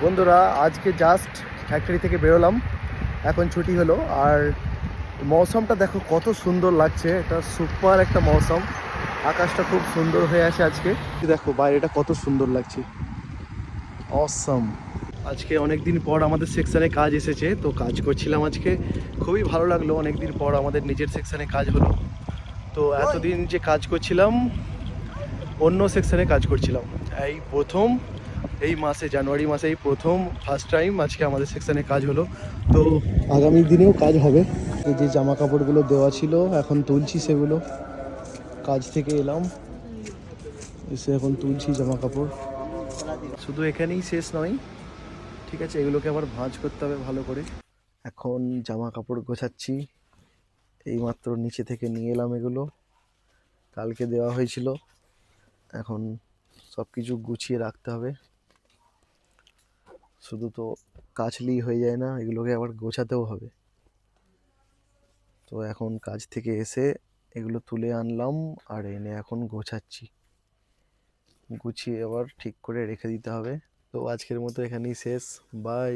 বন্ধুরা আজকে just factory থেকে বেরোলাম, এখন ছুটি হলো। আর মৌসুমটা দেখো কত সুন্দর লাগছে, এটা সুপার একটা মৌসুম। আকাশটা খুব সুন্দর হয়ে আছে আজকে, দেখো বাইরেটা কত সুন্দর লাগছে, অসম। আজকে অনেক দিন পর আমাদের সেকশনে কাজ এসেছে, তো কাজ করছিলাম আজকে, খুবই ভালো লাগলো। অনেক দিন পর আমাদের নিজের সেকশনে কাজ হলো। তো এতদিন যে কাজ করছিলাম অন্য সেকশনে কাজ করছিলাম, এই প্রথম এই মাসে জানুয়ারি মাসে এই প্রথম ফার্স্ট টাইম আজকে আমাদের সেকশনে কাজ হলো। তো আগামী দিনেও কাজ হবে। এই যে জামা কাপড়গুলো দেওয়া ছিল এখন তুলছি, সেগুলো কাজ থেকে এলাম এসে এখন তুলছি জামা কাপড়। শুধু এখানেই শেষ নয়, ঠিক আছে, এগুলোকে আবার ভাঁজ করতে হবে ভালো করে। এখন জামা কাপড় গোছাচ্ছি, এইমাত্র নিচে থেকে নিয়ে এলাম, এগুলো কালকে দেওয়া হয়েছিল। এখন সব কিছু গুছিয়ে রাখতে হবে, শুধু তো কাচলেই হয়ে যায় না, এগুলোকে আবার গোছাতেও হবে। তো এখন কাজ থেকে এসে এগুলো তুলে আনলাম আর এনে এখন গোছাচ্ছি, গুছিয়ে আবার ঠিক করে রেখে দিতে হবে। তো আজকের মতো এখানেই শেষ, বাই।